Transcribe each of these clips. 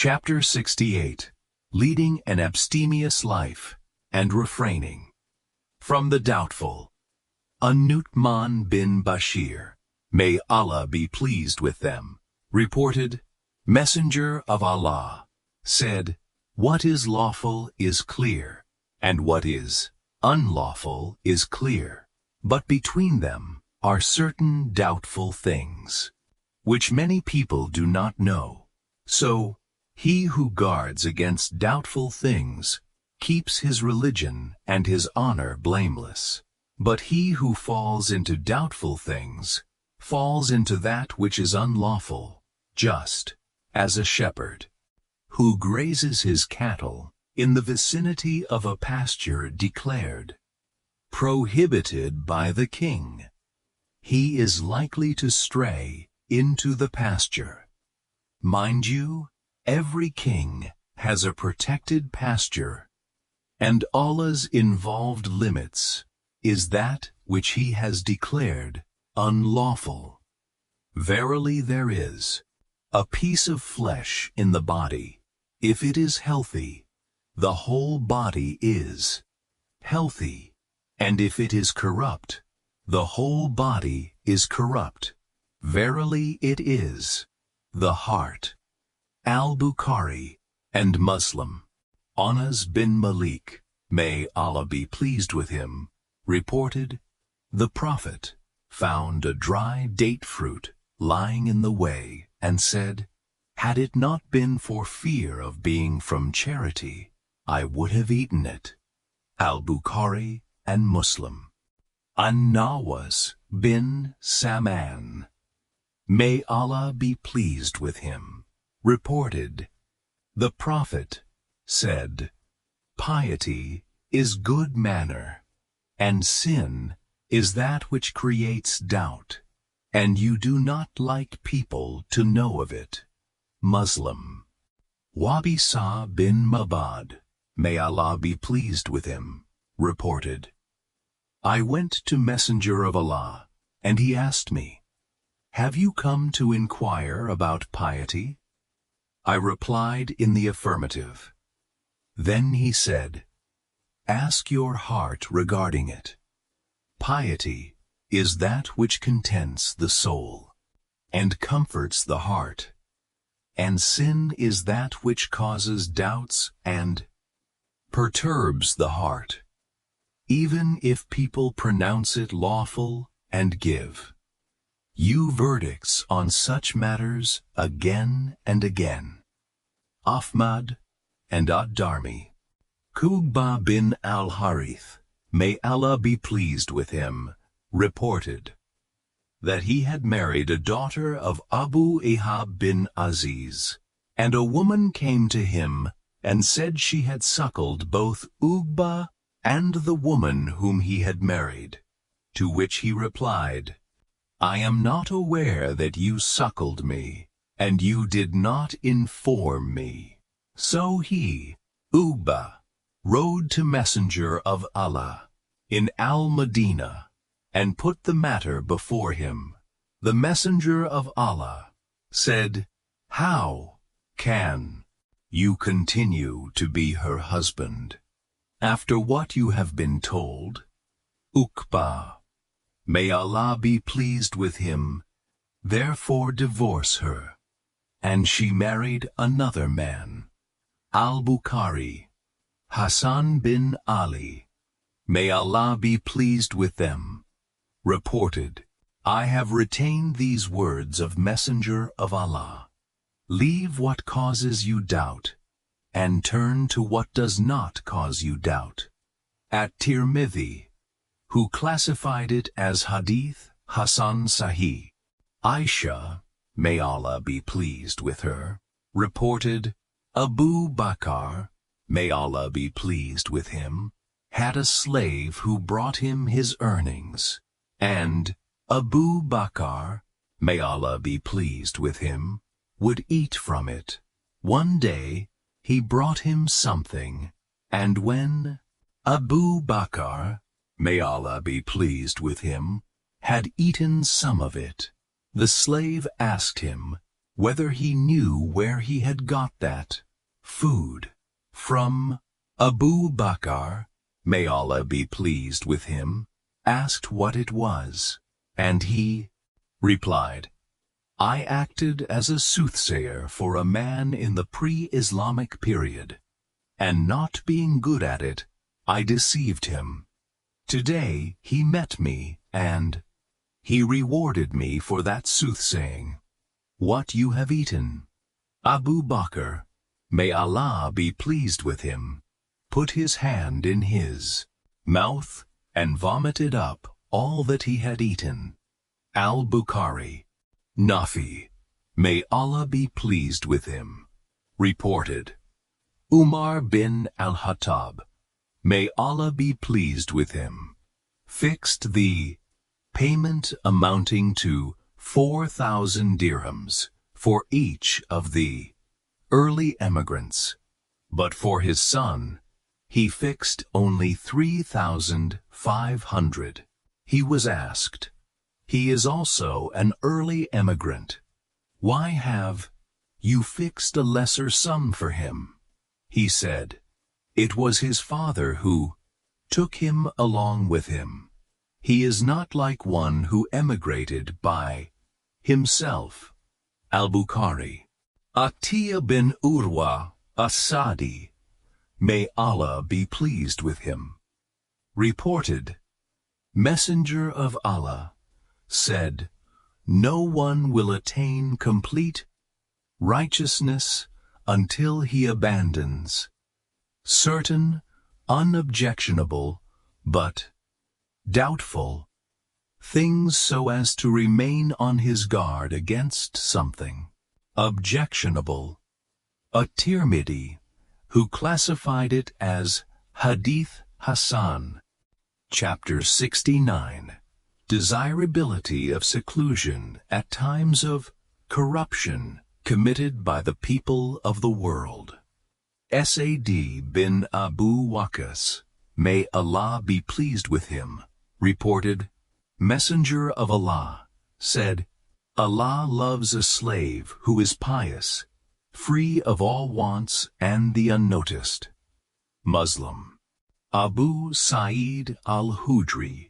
Chapter 68. Leading an Abstemious Life and Refraining. From the Doubtful. An-Nu'man bin Bashir, may Allah be pleased with them, reported, Messenger of Allah, said, what is lawful is clear, and what is unlawful is clear, but between them are certain doubtful things, which many people do not know. So, he who guards against doubtful things keeps his religion and his honor blameless. But he who falls into doubtful things falls into that which is unlawful, just as a shepherd who grazes his cattle in the vicinity of a pasture declared prohibited by the king. He is likely to stray into the pasture. Mind you, every king has a protected pasture, and Allah's involved limits is that which he has declared unlawful. Verily there is a piece of flesh in the body. If it is healthy, the whole body is healthy, and if it is corrupt, the whole body is corrupt. Verily it is the heart. Al-Bukhari and Muslim. Anas bin Malik, may Allah be pleased with him, reported, the Prophet found a dry date fruit lying in the way and said, had it not been for fear of being from charity, I would have eaten it. Al-Bukhari and Muslim. An-Nawawi bin Saman, may Allah be pleased with him, reported, the Prophet said, piety is good manner, and sin is that which creates doubt, and you do not like people to know of it. Muslim. Wabisa bin Mabad, may Allah be pleased with him, reported, I went to Messenger of Allah, and he asked me, have you come to inquire about piety? I replied in the affirmative. Then he said, ask your heart regarding it. Piety is that which contents the soul and comforts the heart, and sin is that which causes doubts and perturbs the heart, even if people pronounce it lawful and give you verdicts on such matters again and again. Ahmad and Ad-Darmi. Uqba bin al-Harith, may Allah be pleased with him, reported that he had married a daughter of Abu Ihab bin Aziz, and a woman came to him and said she had suckled both Uqba and the woman whom he had married, to which he replied, I am not aware that you suckled me, and you did not inform me. So he, Uqba, rode to Messenger of Allah in Al-Madinah and put the matter before him. The Messenger of Allah said, how can you continue to be her husband after what you have been told? Uqba, may Allah be pleased with him, therefore divorce her. And she married another man. Al-Bukhari. Hassan bin Ali, may Allah be pleased with them, reported, I have retained these words of Messenger of Allah. Leave what causes you doubt, and turn to what does not cause you doubt. At-Tirmidhi, who classified it as Hadith Hasan Sahih. Aisha, may Allah be pleased with her, reported, Abu Bakr, may Allah be pleased with him, had a slave who brought him his earnings, and Abu Bakr, may Allah be pleased with him, would eat from it. One day he brought him something, and when Abu Bakr, may Allah be pleased with him, had eaten some of it, the slave asked him, whether he knew where he had got that food from. Abu Bakr, may Allah be pleased with him, asked what it was, and he replied, I acted as a soothsayer for a man in the pre-Islamic period, and not being good at it, I deceived him. Today he met me, and he rewarded me for that soothsaying. What you have eaten. Abu Bakr, may Allah be pleased with him, put his hand in his mouth and vomited up all that he had eaten. Al-Bukhari. Nafi, may Allah be pleased with him, reported. Umar bin al-Khattab, may Allah be pleased with him, fixed the payment amounting to 4,000 dirhams for each of the early emigrants, but for his son, he fixed only 3,500. He was asked, he is also an early emigrant. Why have you fixed a lesser sum for him? He said, it was his father who took him along with him. He is not like one who emigrated by himself. Al-Bukhari. Atiyah bin Urwa as-Sadi, may Allah be pleased with him, reported, Messenger of Allah said, no one will attain complete righteousness until he abandons certain unobjectionable but doubtful things so as to remain on his guard against something objectionable. At-Tirmidhi, who classified it as Hadith Hasan. Chapter 69. Desirability of seclusion at times of corruption committed by the people of the world. Sa'd bin Abu Waqqas, may Allah be pleased with him, reported, Messenger of Allah said, Allah loves a slave who is pious, free of all wants and the unnoticed. Muslim. Abu Sa'id al-Khudri,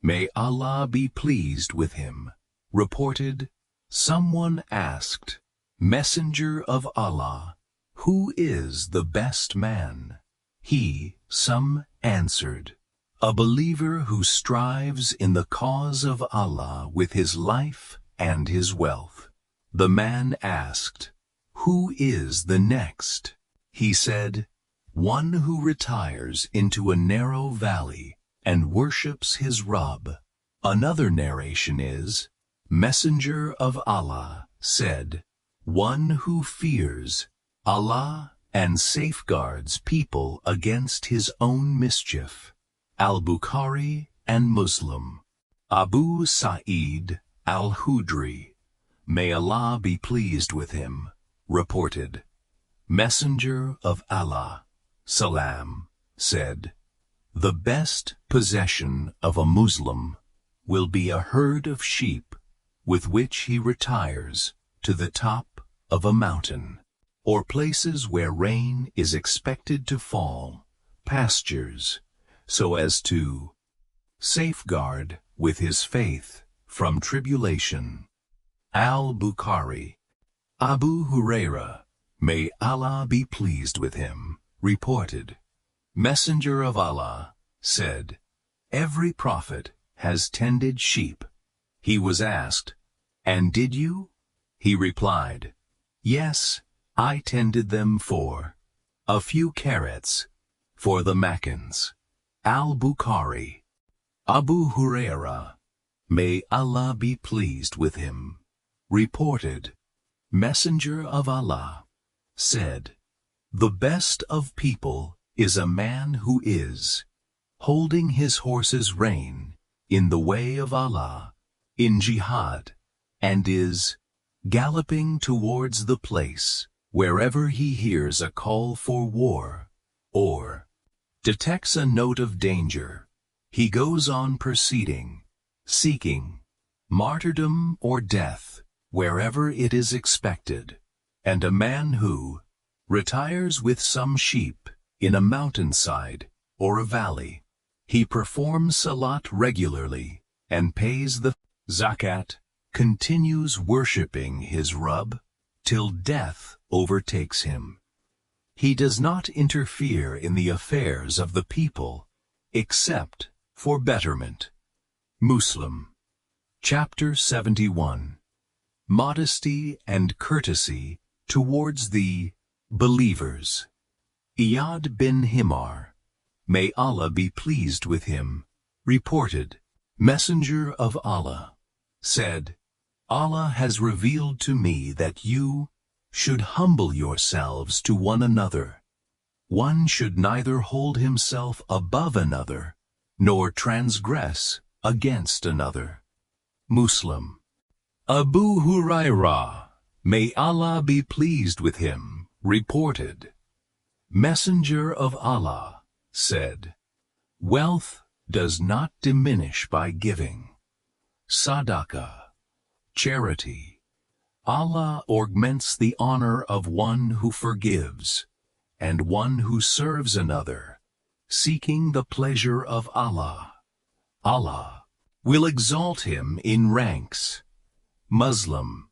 may Allah be pleased with him, reported, someone asked, Messenger of Allah, who is the best man? Some answered, a believer who strives in the cause of Allah with his life and his wealth. The man asked, who is the next? He said, one who retires into a narrow valley and worships his Rabb. Another narration is, Messenger of Allah said, one who fears Allah and safeguards people against his own mischief. Al-Bukhari and Muslim. Abu Sa'id al-Khudri, may Allah be pleased with him, reported, Messenger of Allah, salam, said, the best possession of a Muslim will be a herd of sheep with which he retires to the top of a mountain, or places where rain is expected to fall, pastures, so as to safeguard with his faith from tribulation. Al-Bukhari. Abu Huraira, may Allah be pleased with him, reported, Messenger of Allah said, every prophet has tended sheep. He was asked, and did you? He replied, yes, I tended them for a few carrots for the Meccans. Al-Bukhari. Abu Huraira, may Allah be pleased with him, reported, Messenger of Allah said, the best of people is a man who is holding his horse's rein in the way of Allah, in jihad, and is galloping towards the place wherever he hears a call for war, or detects a note of danger. He goes on proceeding, seeking martyrdom or death, wherever it is expected, and a man who retires with some sheep in a mountainside or a valley. He performs salat regularly and pays the zakat, continues worshipping his Rabb till death overtakes him. He does not interfere in the affairs of the people except for betterment. Muslim. Chapter 71. Modesty and courtesy towards the believers. Riyad bin Himar, may Allah be pleased with him, reported, Messenger of Allah said, Allah has revealed to me that you should humble yourselves to one another. One should neither hold himself above another, nor transgress against another. Muslim. Abu Hurairah, may Allah be pleased with him, reported, Messenger of Allah said, wealth does not diminish by giving. Sadaqah, charity. Allah augments the honor of one who forgives, and one who serves another, seeking the pleasure of Allah. Allah will exalt him in ranks. Muslim.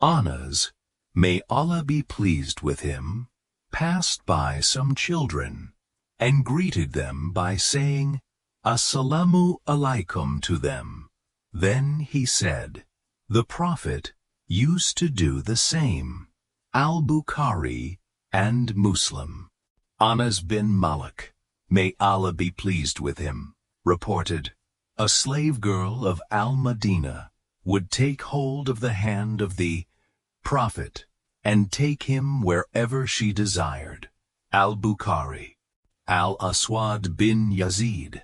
Anas, may Allah be pleased with him, passed by some children, and greeted them by saying, Assalamu alaikum to them. Then he said, the Prophet used to do the same. Al-Bukhari and Muslim. Anas bin Malik, may Allah be pleased with him, reported, a slave girl of Al-Madinah would take hold of the hand of the Prophet and take him wherever she desired. Al-Bukhari. Al-Aswad bin Yazid,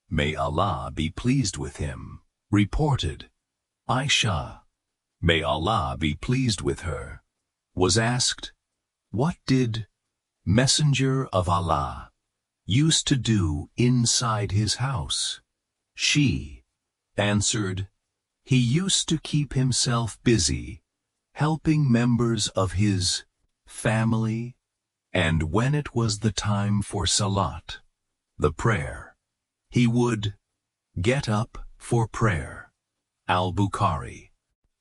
may Allah be pleased with him, reported, Aisha, may Allah be pleased with her, was asked, what did Messenger of Allah used to do inside his house? She answered, he used to keep himself busy, helping members of his family, and when it was the time for salat, the prayer, he would get up for prayer. Al-Bukhari.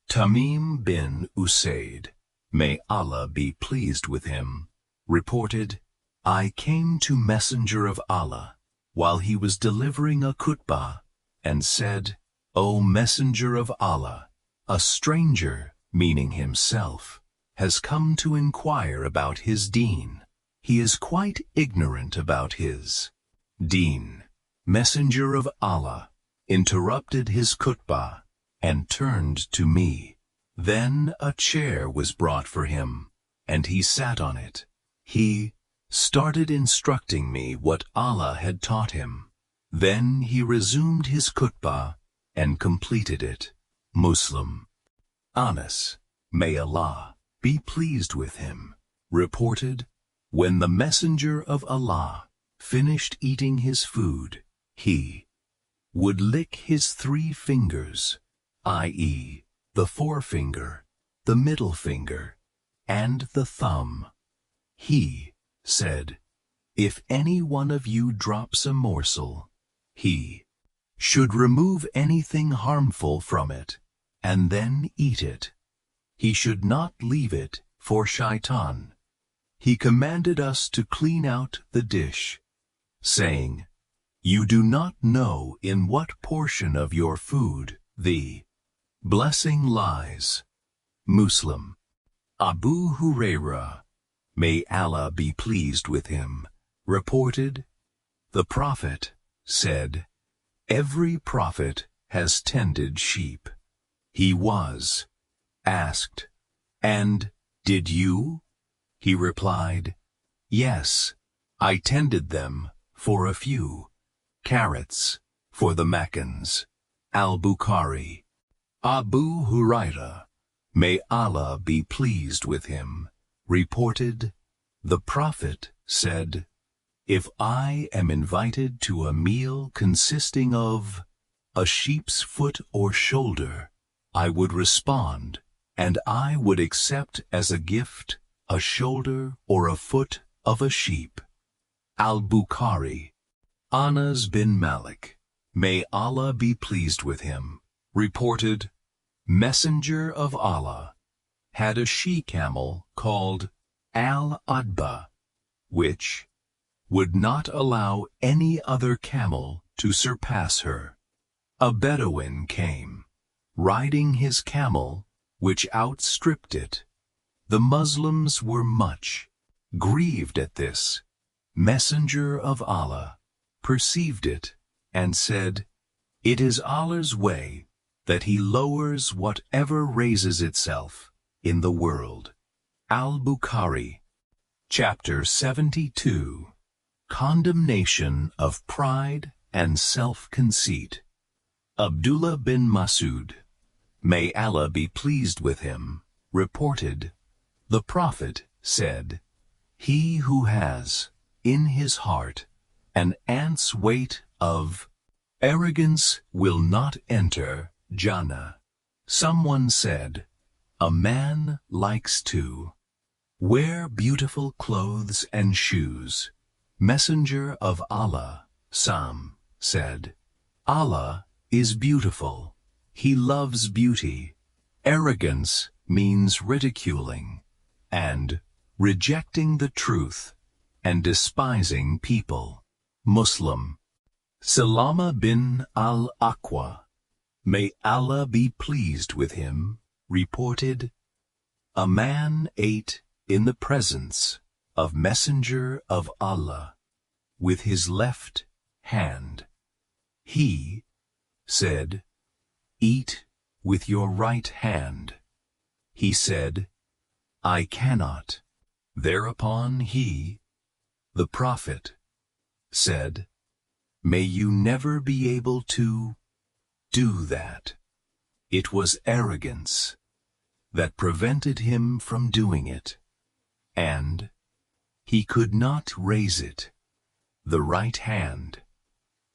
Tamim bin Usaid, may Allah be pleased with him, reported, I came to Messenger of Allah while he was delivering a khutbah and said, O Messenger of Allah, a stranger, meaning himself, has come to inquire about his deen. He is quite ignorant about his deen. Messenger of Allah interrupted his khutbah and turned to me. Then a chair was brought for him, and he sat on it. He started instructing me what Allah had taught him. Then he resumed his khutbah and completed it. Muslim. Anas, may Allah be pleased with him, reported, when the Messenger of Allah finished eating his food, he would lick his 3 fingers, i.e., the forefinger, the middle finger, and the thumb. He said, if any one of you drops a morsel, he should remove anything harmful from it, and then eat it. He should not leave it for shaitan. He commanded us to clean out the dish, saying, you do not know in what portion of your food the blessing lies. Muslim. Abu Hurairah, may Allah be pleased with him, reported, the Prophet said, every prophet has tended sheep. He was asked, and did you? He replied, yes, I tended them for a few carrots for the Meccans. Al-Bukhari. Abu Hurairah, may Allah be pleased with him, reported, the Prophet said, if I am invited to a meal consisting of a sheep's foot or shoulder, I would respond, and I would accept as a gift a shoulder or a foot of a sheep. Al-Bukhari. Anas bin Malik, may Allah be pleased with him, reported, Messenger of Allah had a she-camel called Al-Adba, which would not allow any other camel to surpass her. A Bedouin came, riding his camel, which outstripped it. The Muslims were much grieved at this. Messenger of Allah perceived it and said, It is Allah's way that He lowers whatever raises itself in the world. Al-Bukhari. Chapter 72. Condemnation of Pride and Self-Conceit. Abdullah bin Masud, may Allah be pleased with him, reported, the Prophet said, He who has in his heart an ant's weight of arrogance will not enter Jannah. Someone said, a man likes to wear beautiful clothes and shoes. Messenger of Allah, Sam, said, Allah is beautiful. He loves beauty. Arrogance means ridiculing and rejecting the truth and despising people. Muslim. Salama bin al-Aqwa, may Allah be pleased with him, reported, a man ate in the presence of Messenger of Allah with his left hand. He said, Eat with your right hand. He said, I cannot. Thereupon he, the Prophet, said, May you never be able to do that. It was arrogance that prevented him from doing it, and he could not raise it, the right hand,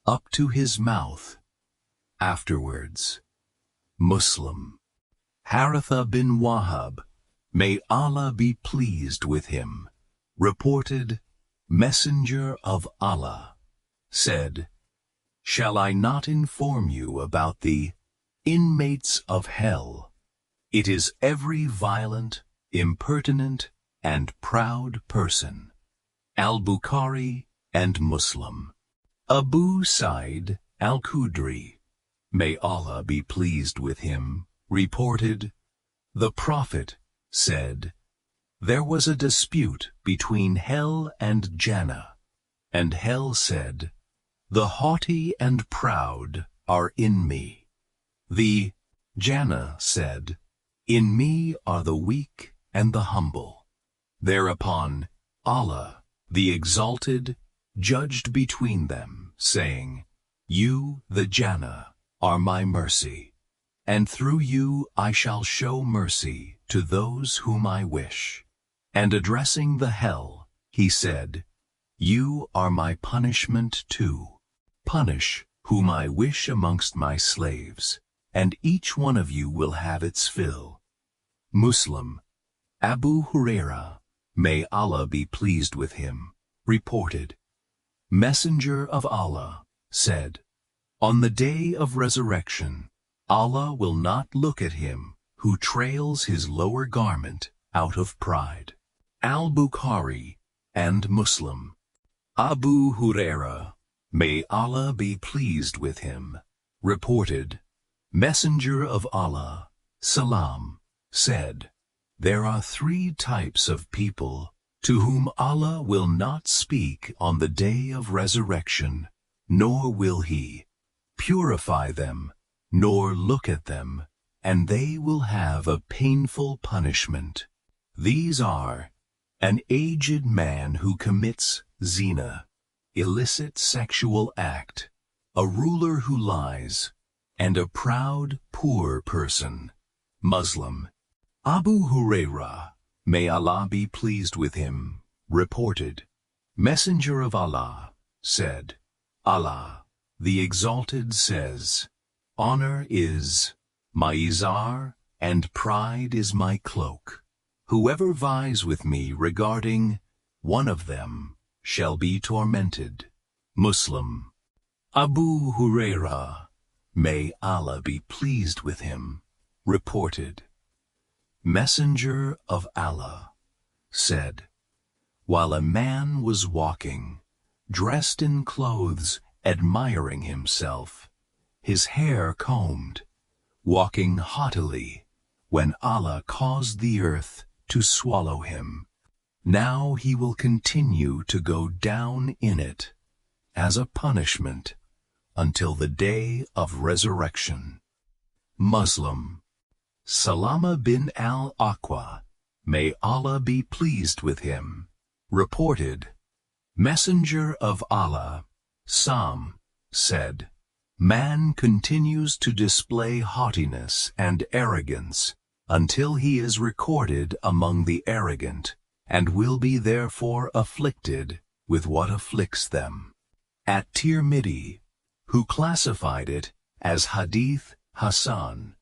up to his mouth. Afterwards, Muslim. Haritha bin Wahab, may Allah be pleased with him, reported, Messenger of Allah, said, Shall I not inform you about the inmates of hell? It is every violent, impertinent, and proud person. Al-Bukhari and Muslim. Abu Sa'id al-Khudri, may Allah be pleased with him, reported, the Prophet said, There was a dispute between hell and Jannah, and hell said, The haughty and proud are in me. The Jannah said, In me are the weak and the humble. Thereupon Allah, the Exalted, judged between them, saying, You, the Jannah, are my mercy, and through you I shall show mercy to those whom I wish. And addressing the hell, he said, You are my punishment too. Punish whom I wish amongst my slaves, and each one of you will have its fill. Muslim. Abu Huraira, may Allah be pleased with him, reported, Messenger of Allah said, On the day of resurrection, Allah will not look at him who trails his lower garment out of pride. Al-Bukhari and Muslim. Abu Huraira, may Allah be pleased with him, reported, Messenger of Allah, Salam, said, There are 3 types of people to whom Allah will not speak on the day of resurrection, nor will He purify them, nor look at them, and they will have a painful punishment. These are an aged man who commits zina, illicit sexual act, a ruler who lies, and a proud, poor person. Muslim. Abu Huraira, may Allah be pleased with him, reported, Messenger of Allah said, Allah, the Exalted says, Honor is my izar and pride is my cloak. Whoever vies with me regarding one of them shall be tormented. Muslim. Abu Hurairah, may Allah be pleased with him, reported, Messenger of Allah said, while a man was walking, dressed in clothes, admiring himself, his hair combed, walking haughtily, when Allah caused the earth to swallow him. Now he will continue to go down in it as a punishment until the day of resurrection. Muslim. Salama bin al-Aqwa, may Allah be pleased with him, reported, Messenger of Allah, Sam, said, man continues to display haughtiness and arrogance until he is recorded among the arrogant, and will be therefore afflicted with what afflicts them. At Tirmidhi, who classified it as Hadith Hasan,